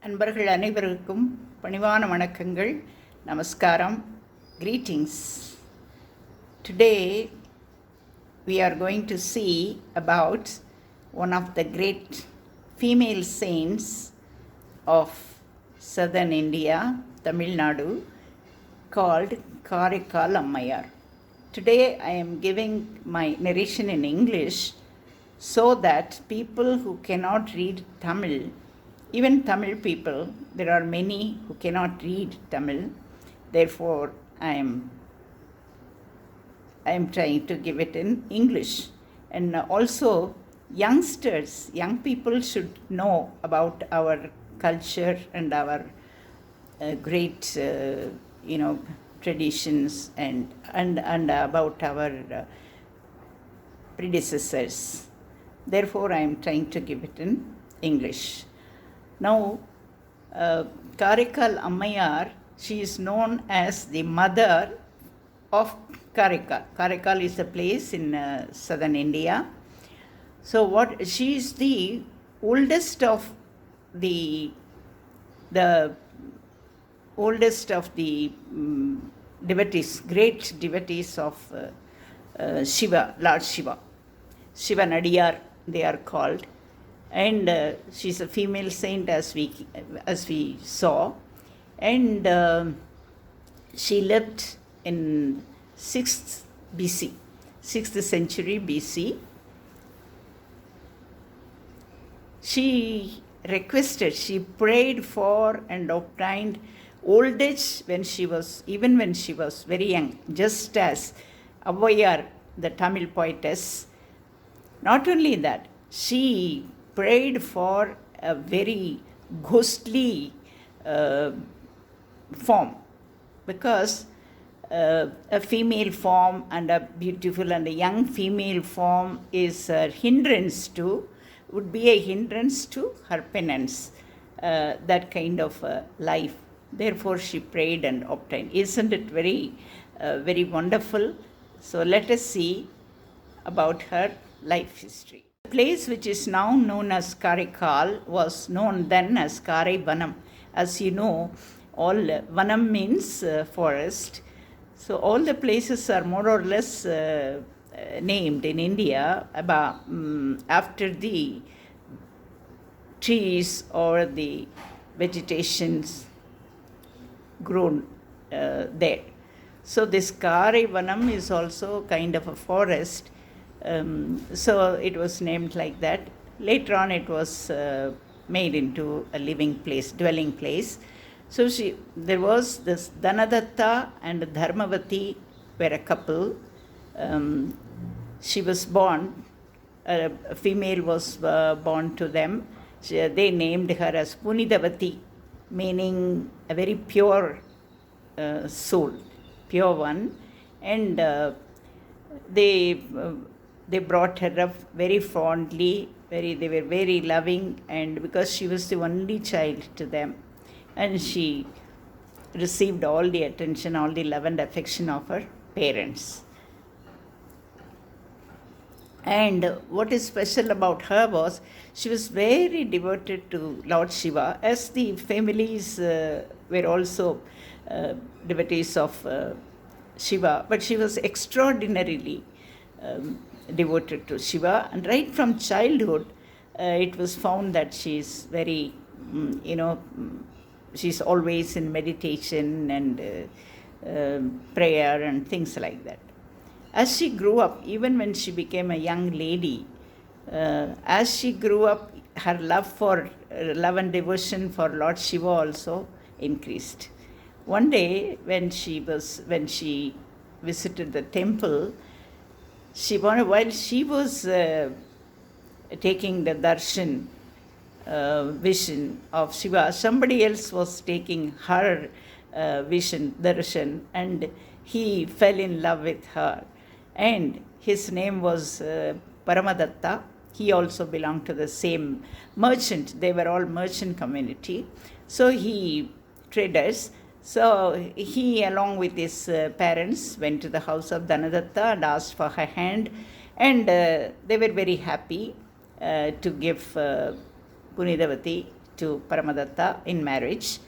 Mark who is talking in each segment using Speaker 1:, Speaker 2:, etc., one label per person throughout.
Speaker 1: அன்பர்கள் அனைவருக்கும் பணிவான வணக்கங்கள், நமஸ்காரம், greetings. Today we are going to see about one of the great female saints of southern India, Tamil Nadu, called Karikal Ammayar. Today I am giving my narration in English so that people who cannot read Tamil, even Tamil people, there are many who cannot read Tamil, therefore I am trying to give it in English. And also youngsters, young people should know about our culture and our great traditions and about our predecessors. Therefore I am trying to give it in English. Now, Karikal Ammayar, she is known as the mother of Karikal. Karikal is a place in southern India. So, she is the oldest of the devotees, great devotees of Shiva, Lord Shiva. Shiva Nadiyar, they are called. And she is a female saint as we saw, and she lived in 6th BC, 6th century BC. She requested, she prayed for and obtained old age when she was very young, just as Avvaiyar, the Tamil poetess. Not only that, she prayed for a very ghostly form, because a female form and a beautiful and a young female form would be a hindrance to her penance, that kind of life. Therefore she prayed and obtained. Isn't it very wonderful? So let us see about her life history. The place which is now known as Karikal was known then as Karai Vanam. As you know, all Vanam means forest. So all the places are more or less named in India after the trees or the vegetations grown there. So this Karai Vanam is also kind of a forest. So it was named like that. Later on it was made into a living place, dwelling place. So there was this Dhanadatta and Dharmavati were a couple. She was born, a female was born to them. They named her as Punitavati, meaning a very pure soul, pure one. And they brought her up very fondly, they were very loving, and because she was the only child to them, and she received all the attention, all the love and affection of her parents. And what is special about her was she was very devoted to Lord Shiva, as the families were also devotees of Shiva, but she was extraordinarily devoted to Shiva. And right from childhood it was found that she is very she's always in meditation and prayer and things like that. As she grew up, even when she became a young lady, as she grew up, her love and devotion for Lord Shiva also increased. One day when she visited the temple, while she was taking the vision of Shiva, somebody else was taking her darshan, and he fell in love with her. And his name was Paramadatta. He also belonged to the same merchant. They were all merchant community. So traders. So he, along with his parents, went to the house of Dhanadatta and asked for her hand. And they were very happy to give Punitavati to Paramadatta in marriage.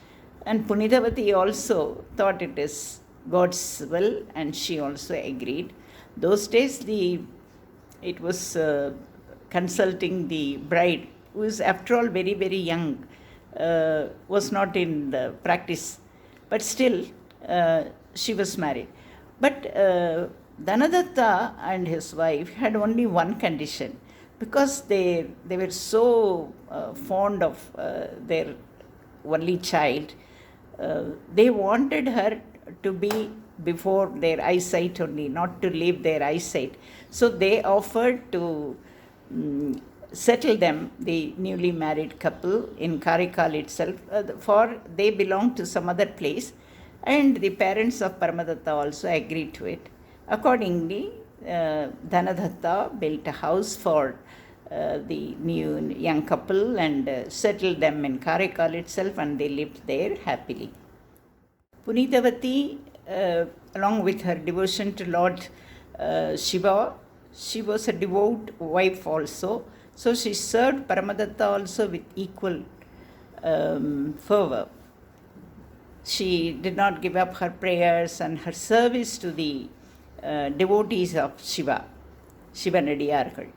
Speaker 1: And Punitavati also thought it is God's will, and she also agreed. Those days, it was consulting the bride, who is after all very, very young, was not in the practice, but still she was married. But Dhanadatta and his wife had only one condition, because they were so fond of their only child. They wanted her to be before their eyesight only, not to leave their eyesight. So they offered to settle them, the newly married couple, in Karikal itself, for they belonged to some other place, and the parents of Paramadatta also agreed to it. Accordingly, Dhanadatta built a house for the new young couple and settled them in Karikal itself, and they lived there happily. Punitavati, along with her devotion to Lord Shiva, she was a devout wife also. So she served Paramadatta also with equal fervor. She did not give up her prayers and her service to the devotees of Shiva, Shivanadiyargal.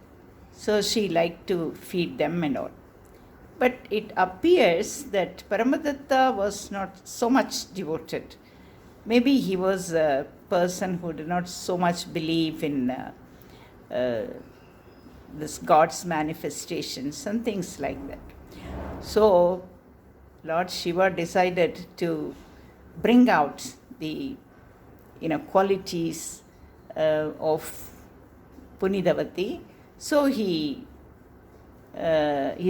Speaker 1: So she liked to feed them and all. But it appears that Paramadatta was not so much devoted. Maybe he was a person who did not so much believe in this God's manifestations and things like that. So Lord Shiva decided to bring out the qualities of Punitavati. So he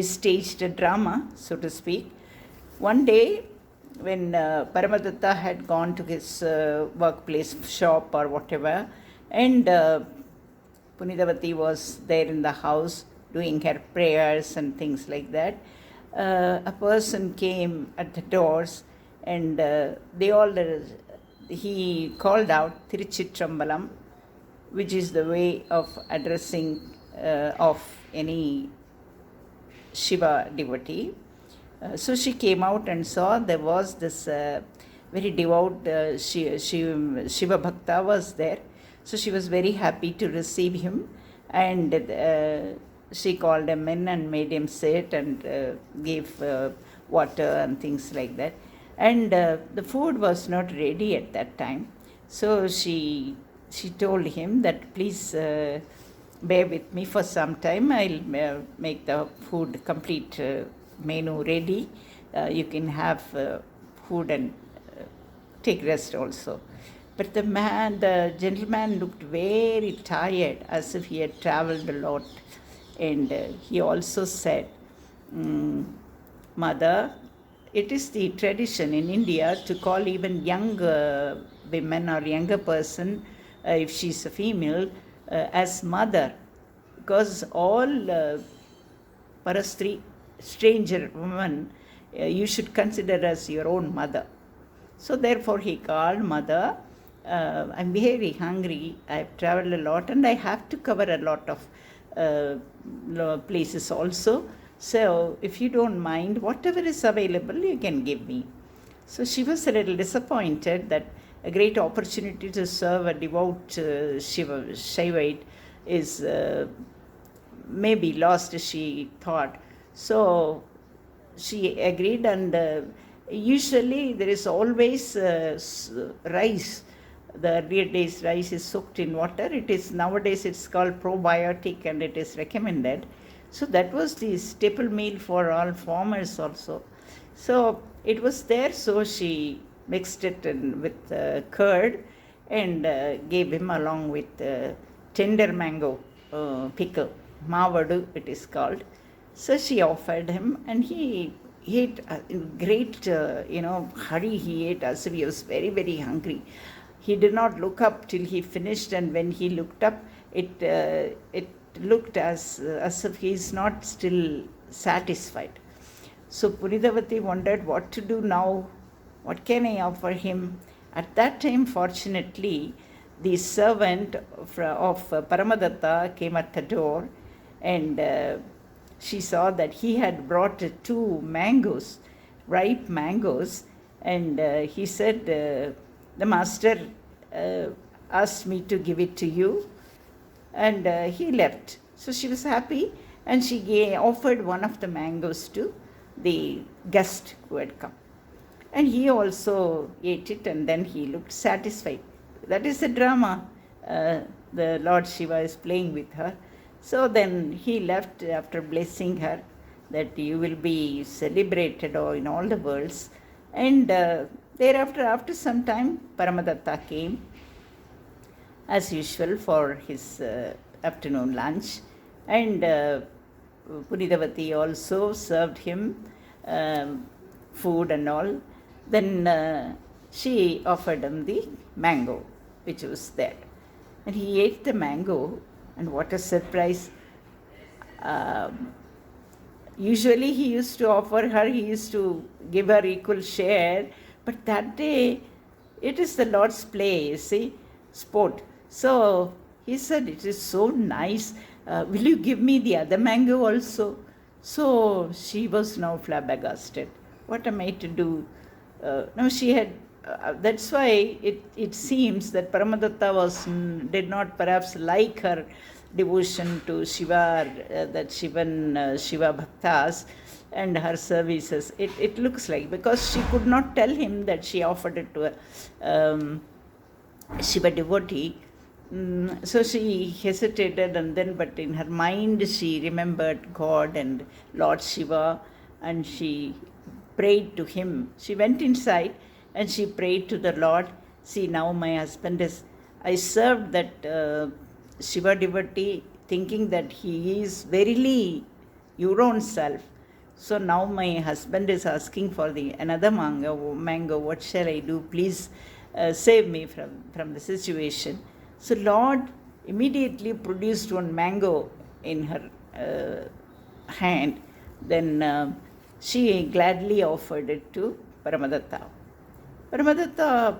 Speaker 1: staged a drama, so to speak. One day, when Paramadatta had gone to his workplace, shop or whatever, and Punitavati was there in the house doing her prayers and things like that, a person came at the doors, and he called out Tiruchitrambalam, which is the way of addressing of any Shiva devotee. So she came out and saw there was this very devout Shiva Bhakta was there. So she was very happy to receive him, and she called him in and made him sit and gave water and things like that. And the food was not ready at that time. So she told him that please bear with me for some time. I'll make the food complete menu ready. You can have food and take rest also. But the gentleman looked very tired, as if he had traveled a lot. And he also said, Mother, it is the tradition in India to call even young women or younger person, if she's a female, as mother, because all parastri, stranger woman, you should consider as your own mother. So therefore he called, Mother, I'm very hungry, I've traveled a lot and I have to cover a lot of places also. So if you don't mind, whatever is available, you can give me. So she was a little disappointed that a great opportunity to serve a devout Shaivite is maybe lost, she thought. So she agreed, and usually there is always rice. The earlier days rice is soaked in water. Nowadays it's called probiotic and it is recommended. So that was the staple meal for all farmers also. So it was there, so she mixed it with curd and gave him along with tender mango pickle. Mavadu it is called. So she offered him, and he ate in great hurry. He ate as if he was very, very hungry. He did not look up till he finished, and when he looked up, it looked as if he is not still satisfied. So Punitavati wondered what to do now. What can I offer him? At that time, fortunately, the servant of Paramadatta came at the door, and she saw that he had brought two mangoes, ripe mangoes, and he said, the master asked me to give it to you, and he left. So she was happy, and she offered one of the mangoes to the guest who had come. And he also ate it, and then he looked satisfied. That is the drama the Lord Shiva is playing with her. So then he left after blessing her that you will be celebrated in all the worlds. And thereafter, after some time, Paramadatta came as usual for his afternoon lunch, and Punitavati also served him food and all. Then she offered him the mango which was there, and he ate the mango, and what a surprise. Usually he used to offer her, he used to give her equal share, but that day it is the Lord's play, sport. So he said, it is so nice, will you give me the other mango also? So she was now flabbergasted. What am I to do? Now she had, that's why it seems that Paramadatta did not perhaps like her devotion to Shiva, that Shiva Bhaktas and her services. It looks like, because she could not tell him that she offered it to a Shiva devotee. So she hesitated, and then, but in her mind she remembered God and Lord Shiva, and she prayed to him. She went inside and she prayed to the Lord. See, now my husband is, I served that Shiva devotee thinking that he is verily your own self. So now my husband is asking for another mango. What shall I do? Please save me from the situation. So Lord immediately produced one mango in her hand. Then she gladly offered it to Paramadatta. Paramadatta,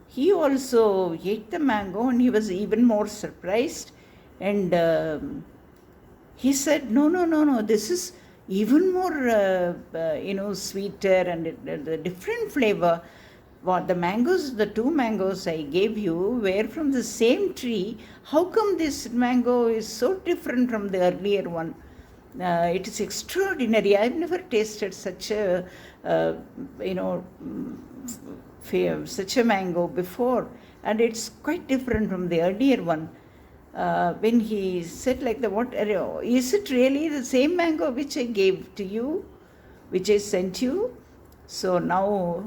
Speaker 1: he also ate the mango, and he was even more surprised. And he said, no, this is even more, sweeter and the different flavor. What the two mangoes I gave you were from the same tree. How come this mango is so different from the earlier one? It is extraordinary. I've never tasted such a, such a mango before, and it's quite different from the earlier one. When he said like that, what is it really the same mango which I gave to you, which I sent you? So now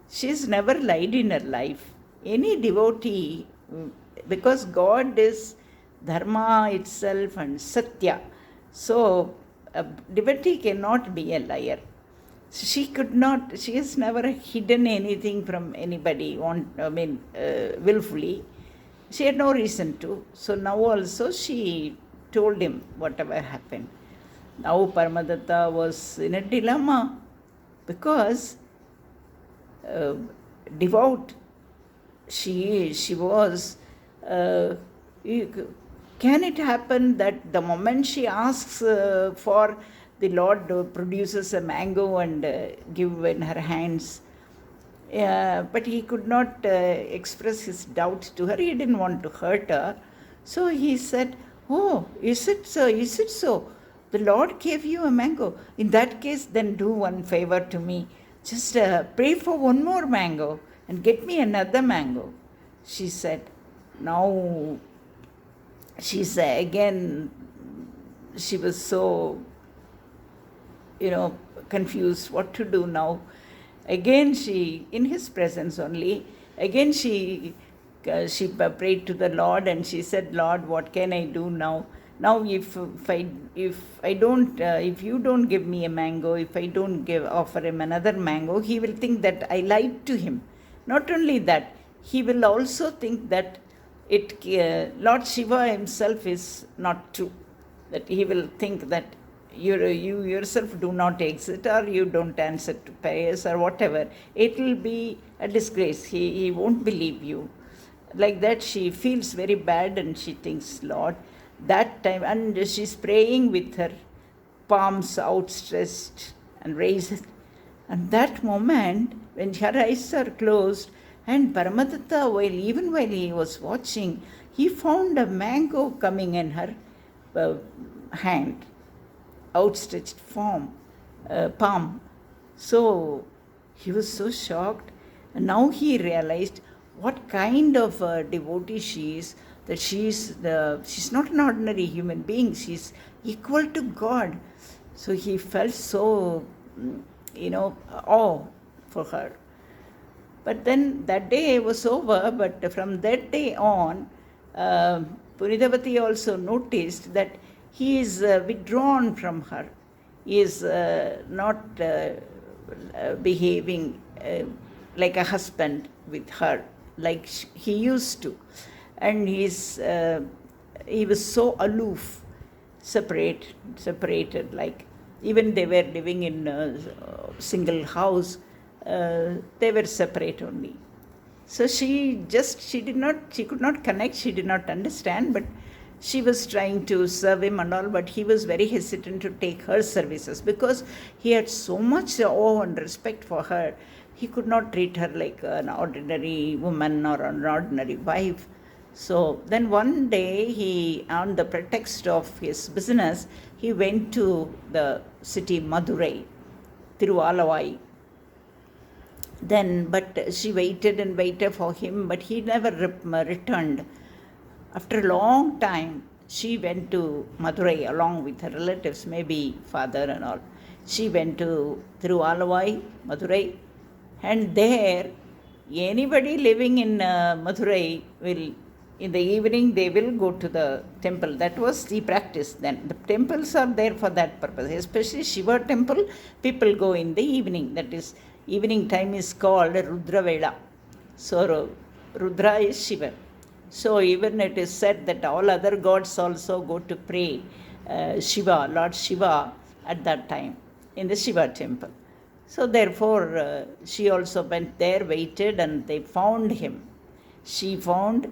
Speaker 1: she's never lied in her life. Any devotee, because God is Dharma itself and Satya, so a devotee cannot be a liar. She has never hidden anything from anybody, willfully. She had no reason to. So now also she told him whatever happened. Now Paramadatta was in a dilemma, because devout she was. Can it happen that the moment she asks for, the Lord produces a mango and give in her hands? But he could not express his doubt to her. He didn't want to hurt her. So he said, oh, is it so? Is it so? The Lord gave you a mango. In that case, then do one favor to me. Just pray for one more mango and get me another mango. She said. Now, she's again, she was so, confused what to do now. Again she, in his presence only, again she prayed to the Lord, and she said, Lord, what can I do now? Now if you don't give me a mango, if I don't offer him another mango, he will think that I lied to him. Not only that, he will also think that Lord Shiva himself is not true. That he will think that you yourself do not exist, or you don't answer to prayers, or whatever. It will be a disgrace. He won't believe you. Like that, she feels very bad, and she thinks, Lord, that time, and she's praying with her palms outstretched and raised. And that moment, when her eyes are closed, and Paramadatta, even while he was watching, he found a mango coming in her hand, outstretched palm. So he was so shocked. And now he realized what kind of devotee she is, that she's not an ordinary human being, she's equal to God. So he felt so, awe for her. But then that day was over, but from that day on, Punitavati also noticed that he is withdrawn from her. He is not behaving like a husband with her, like he used to. And he was so aloof, separated, like even they were living in a single house, they were separate only. So she could not connect, she did not understand, but she was trying to serve him and all, but he was very hesitant to take her services because he had so much awe and respect for her. He could not treat her like an ordinary woman or an ordinary wife. So then one day, he, on the pretext of his business, he went to the city Madurai, Tiruvalavai. Then, but she waited and waited for him, but he never returned. After a long time, she went to Madurai along with her relatives, maybe father and all. She went to Tiruvalavai, Madurai, and there, anybody living in Madurai will, in the evening, they will go to the temple. That was the practice then. The temples are there for that purpose. Especially Shiva temple, people go in the evening. That is, evening time is called Rudra Vela. So, Rudra is Shiva. So, even it is said that all other gods also go to pray Shiva, Lord Shiva, at that time in the Shiva temple. So, therefore, she also went there, waited, and they found him. She found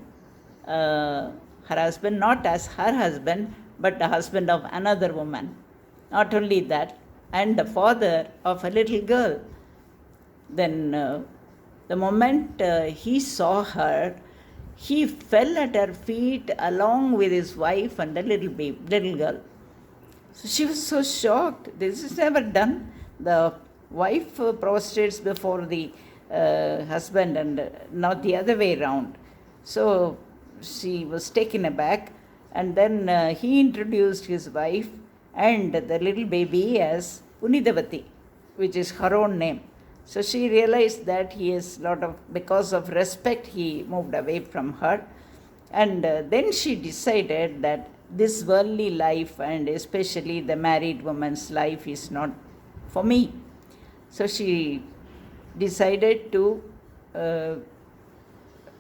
Speaker 1: her husband not as her husband, but the husband of another woman. Not only that, and the father of a little girl. Then the moment he saw her, he fell at her feet along with his wife and the little girl. So she was so shocked. This is never done. The wife prostrates before the husband and not the other way around. So she was taken aback, and then he introduced his wife and the little baby as Punitavati, which is her own name. So she realized that he is because of respect, he moved away from her. And then she decided that this worldly life, and especially the married woman's life, is not for me. So she decided to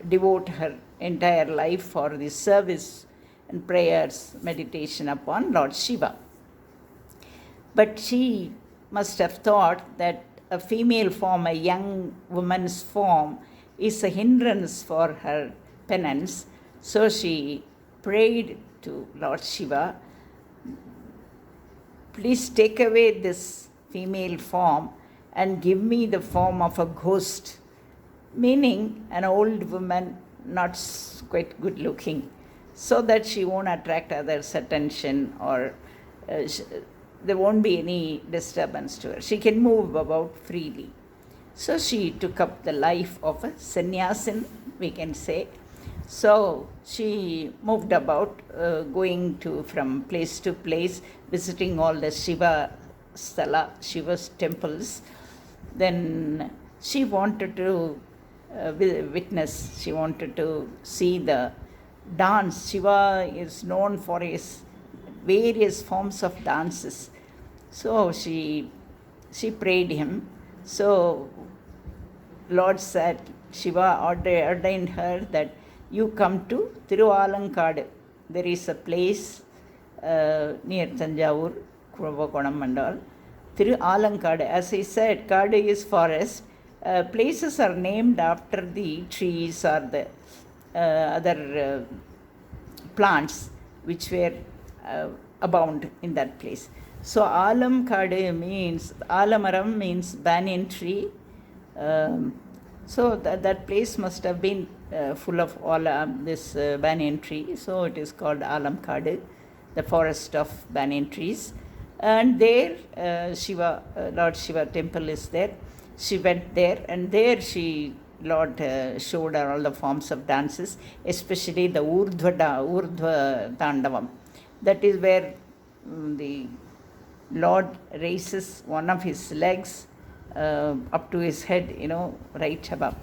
Speaker 1: devote her entire life for the service and prayers, meditation upon Lord Shiva. But she must have thought that a female form, a young woman's form, is a hindrance for her penance. So she prayed to Lord Shiva, please take away this female form and give me the form of a ghost, meaning an old woman, not quite good looking, so that she won't attract others' attention, or there won't be any disturbance to her. She can move about freely. So she took up the life of a sannyasin, we can say. So she moved about, going from place to place, visiting all the Shiva's temples. Then she wanted to witness, she wanted to see the dance. Shiva is known for his various forms of dances. So she prayed him. So Lord said, Shiva ordained her that you come to Tirualankadu. There is a place near Tanjavur, Kuvakonam and all. Tirualankadu, as I said, Kadu is forest. Places are named after the trees or the other plants which were abound in that place. So Alam Kade means, Alamaram means banyan tree. So that place must have been full of all this banyan tree. So it is called Alam Kade, the forest of banyan trees. And there Shiva, Lord Shiva temple is there. She went there, and there Lord showed her all the forms of dances, especially the Urdhva Tandavam. That is where the Lord raises one of his legs up to his head, right above.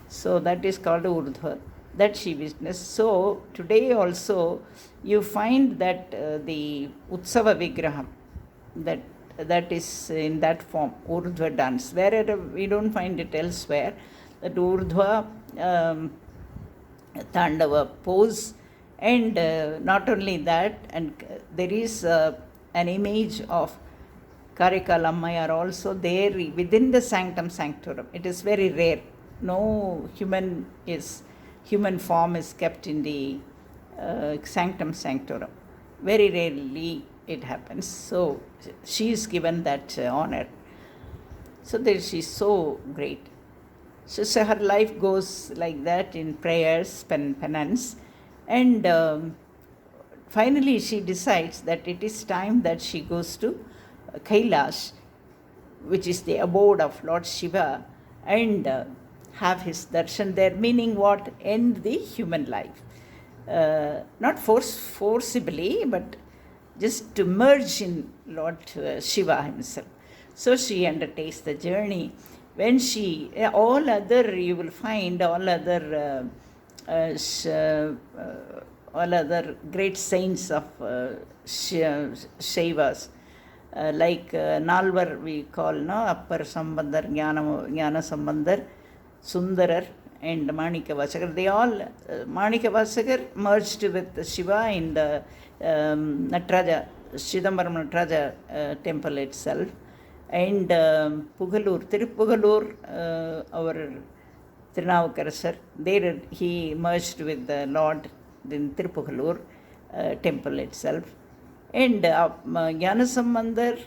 Speaker 1: So that is called Urdhva. That she witnessed. So today also you find that the Utsava Vigraham, that is in that form, Urdhva dance. Wherever we don't find it elsewhere, that Urdhva Tandava pose, and not only that, and there is an image of Karikalammayar also there within the sanctum sanctorum. It is very rare. No human form is kept in the sanctum sanctorum. Very rarely it happens. So she is given that honor. So there she is so great. So her life goes like that in prayers, penance, and finally she decides that it is time that she goes to Kailash, which is the abode of Lord Shiva, and have his darshan there, meaning what? End the human life. Not forcibly, but just to merge in Lord Shiva himself. So she undertakes the journey. When you will find all other great saints of Shaivas, like Nalvar we call, Appar Sambandar, Jnana Sambandar, Sundarar, and Manikavasagar. They all, Manikavasagar merged with Shiva in the Nataraja, Chidambaram Nataraja temple itself. And Tiruppugalur, our Tirunavukarasar, there he merged with the Lord in Tiruppugalur temple itself. And Jnanasambandar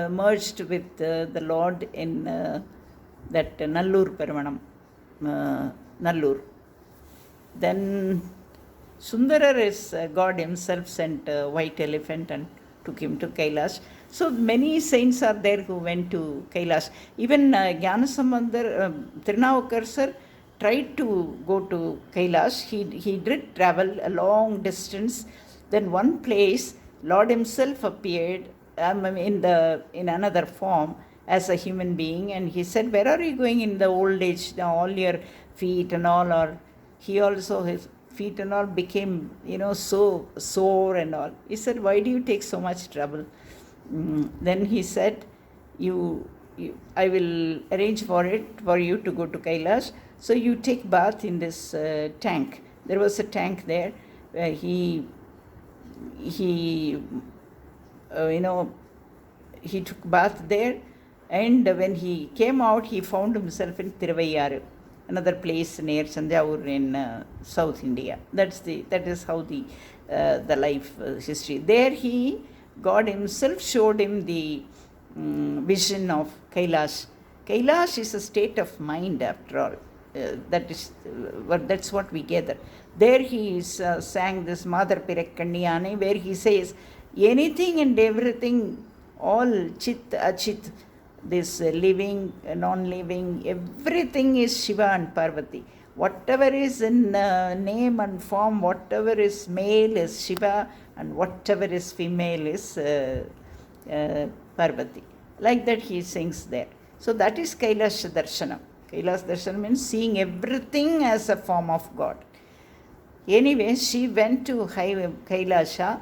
Speaker 1: merged with the Lord in that Nallur Perumanam, Nallur. Then Sundarar is God himself sent a white elephant and took him to Kailash. So many saints are there who went to Kailash. Even Jnanasambandar, Tirunavukarasar tried to go to Kailash. He did travel a long distance. Then one place, Lord himself appeared in another form as a human being, and he said, "Where are you going in the old age? Now all your feet and all are." He also, his feet and all became, so sore and all. He said, "Why do you take so much trouble?" Then he said, I will arrange for you to go to Kailash. So you take bath in this tank. There was a tank there where he took bath there, and when he came out, he found himself in Tiruvayyaru, another place near Sanjavur in South India. That is how the life history. There God himself showed him the vision of Kailash. Kailash is a state of mind, after all. That's what we gather. There he sang this Madar Pirakkanniyane, where he says, anything and everything, all Chit, Achit, this living, non-living, everything is Shiva and Parvati. Whatever is in name and form, whatever is male is Shiva, and whatever is female is Parvati. Like that he sings there. So that is Kailash Darshanam. Kailash Darshanam means seeing everything as a form of God. Anyway, she went to Kailasha,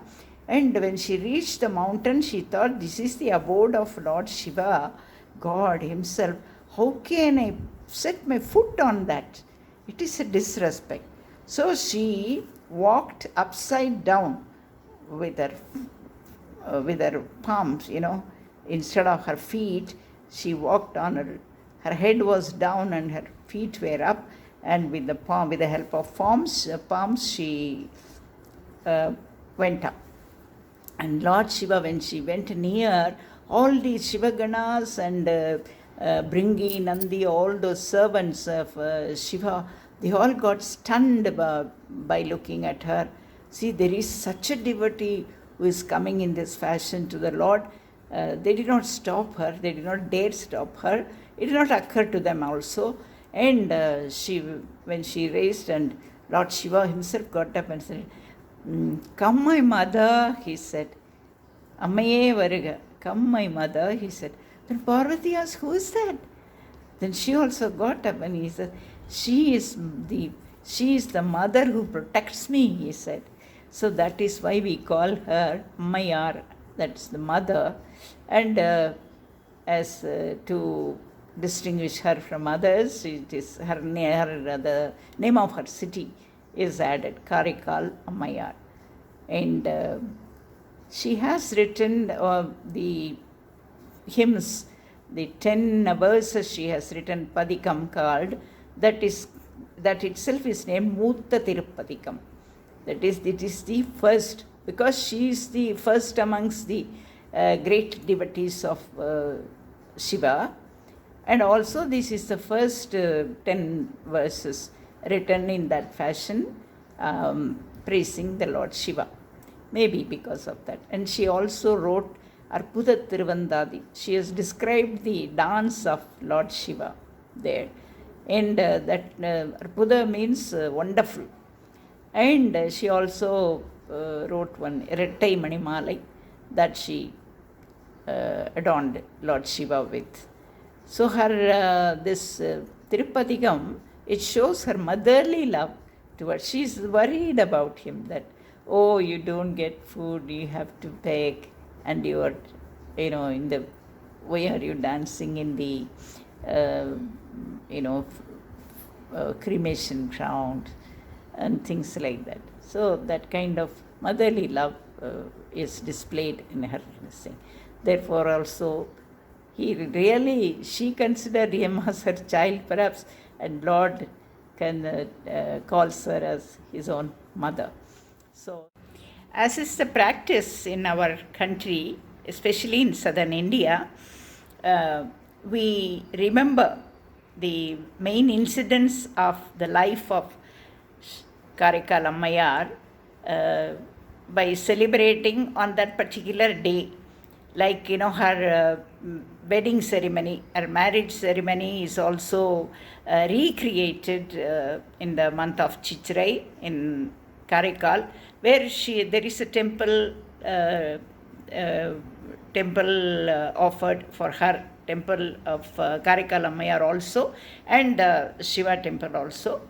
Speaker 1: and when she reached the mountain, she thought, this is the abode of Lord Shiva, God himself. How can I set my foot on that? It is a disrespect. So she walked upside down with her palms, instead of her feet. She walked on her head was down and her feet were up, and with the help of palms, she went up. And Lord Shiva, when she went near, all these Shiva Ganas and Bringi, Nandi, all those servants of Shiva, they all got stunned by looking at her. See, there is such a devotee who is coming in this fashion to the Lord. They did not stop her, they did not dare stop her. It did not occur to them also. And when she raised, and Lord Shiva himself got up and said, "Come, my mother," he said. "Ammaye varuga, come, my mother," he said. Then Parvati asked, "Who is that?" Then she also got up and he said, She is the mother who protects me," he said. So that is why we call her Ammayar, that's the mother. And to distinguish her from others, it is the name of her city is added, Karikal Ammayar. And she has written the hymns, the 10 verses she has written, Padikam called, that itself is named Mutta Tirupadikam. That is, it is the first, because she is the first amongst the great devotees of Shiva. And also this is the first 10 verses written in that fashion, praising the Lord Shiva. Maybe because of that. And she also wrote Arpuda Tiruvandadi. She has described the dance of Lord Shiva there. And that Arpuda means wonderful. And she also wrote one Erettai Manimalai that she adorned Lord Shiva with. So her this Tirupathikam, it shows her motherly love towards. She is worried about him that, oh, you don't get food, you have to beg, and you are, in the, why are you dancing in the, cremation ground and things like that. So that kind of motherly love is displayed in her thing. Therefore also, she considered him as her child perhaps, and Lord calls her as his own mother. So, as is the practice in our country, especially in southern India, we remember the main incidents of the life of Karikal Ammayar by celebrating on that particular day. Like, her wedding ceremony, her marriage ceremony is also recreated in the month of Chichirai in Karikal, where there is a temple offered for her, temple of Karikal Ammayar also, and Shiva temple also.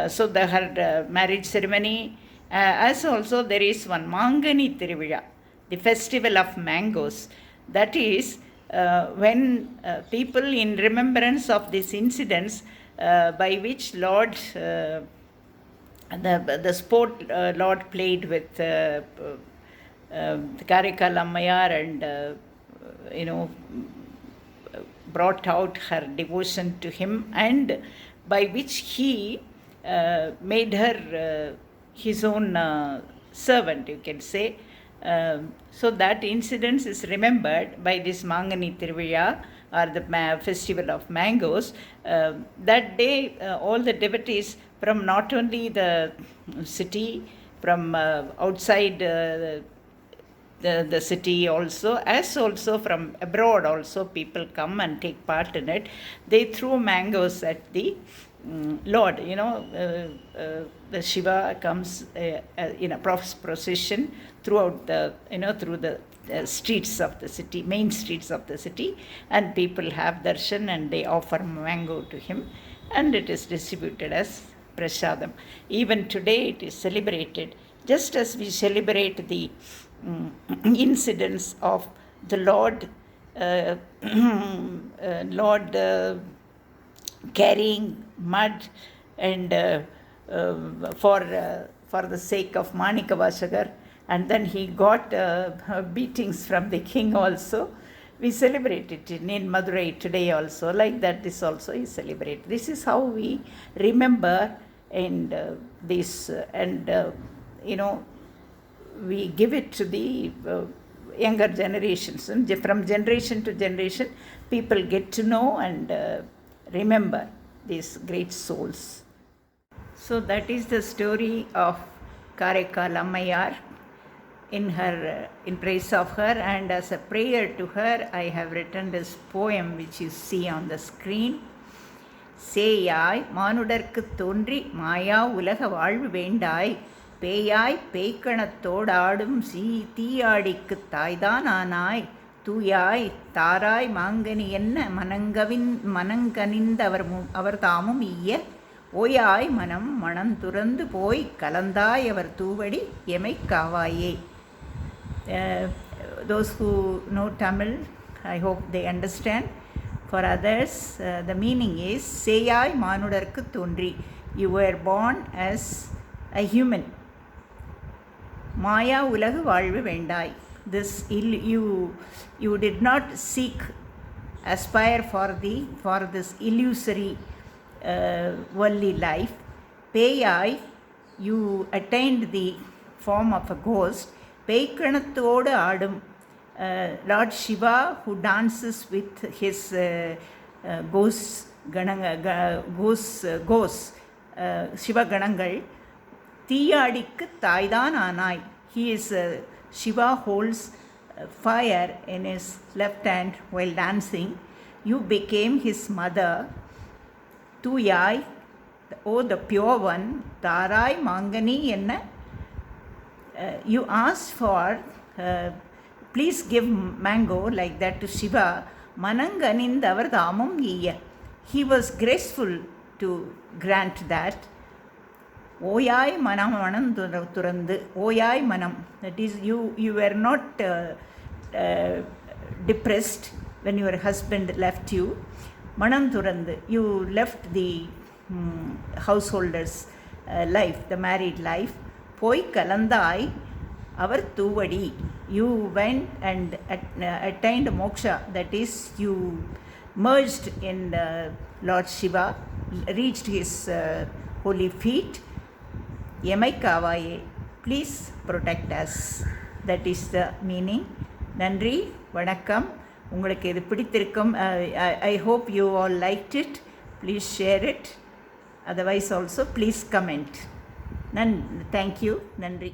Speaker 1: So her marriage ceremony, as also there is one Mangani Tiruvizha, the festival of mangoes. That is when people, in remembrance of these incidents by which Lord, the sport Lord played with Karikal Ammayar, and brought out her devotion to him, and by which he made her his own servant, you can say. So that incident is remembered by this Mangani Tiruvizha, or the festival of mangoes. That day, all the devotees from not only the city, from outside the city also, as also from abroad also, people come and take part in it. They throw mangoes at the Lord. The Shiva comes in a procession throughout the, through the streets of the city, main streets of the city, and people have darshan and they offer mango to him, and it is distributed as prasadam. Even today it is celebrated, just as we celebrate the incidents of the Lord, carrying mud and for the sake of Manikavashagar, and then he got beatings from the king also. We celebrate it in Madurai today also. Like that, this also is celebrated. This is how we remember, and this, and we give it to the younger generations, and from generation to generation people get to know and remember these great souls. So that is the story of Karaikal Ammayar. In praise of her and as a prayer to her, I have written this poem which you see on the screen. சேயாய் மானுடர்க்குத் தோன்றி மாயா உலக வாழ்வு வேண்டாய், பேயாய் பேய்க்கணத்தோடாடும் தீயாடிக்குத் தாய்தான் ஆனாய், தூயாய் தாராய் மாங்கனி என்ன மனங்கனிந்தவர் அவர் தாமும் ஈய, ஓயாய் மனம் மணந்துறந்து போய் கலந்தாய் அவர் தூவடி எமைக் காவாயே. Those who know Tamil, I hope they understand. For others, the meaning is, சேயாய் மானுடர்க்கு தோன்றி, you were born as a human. மாயா உலகு வாழ்வு வேண்டாய், this you did not aspire for this illusory worldly life. பேயாய், you attained the form of a ghost. பேய்க்கணத்தோடு ஆடும், Lord Shiva who dances with his ghosts, Shiva Ganangal, தீயாடிக்கு தாய்தான் ஆனாய். He is Shiva holds fire in his left hand while dancing. You became his mother. தூயாய், oh the pure one, தாராய் மாங்கனி என்ன, you asked for please give mango like that to Shiva. Mananganindavar dhamam iya, he was graceful to grant that. Oyai manam turandu, oyai manam, that is you were not depressed when your husband left you. Manam turandu, you left the householder's life, the married life. Poi kalandai our tuvadi, you went and attained moksha, that is you merged in Lord Shiva, reached his holy feet. Yemai kavaye, please protect us. That is the meaning. Nandri, vanakkam. உங்களுக்கு இது பிடித்திருக்கும். I hope you all liked it. Please share it. Otherwise also please comment. Thank you. Nandri.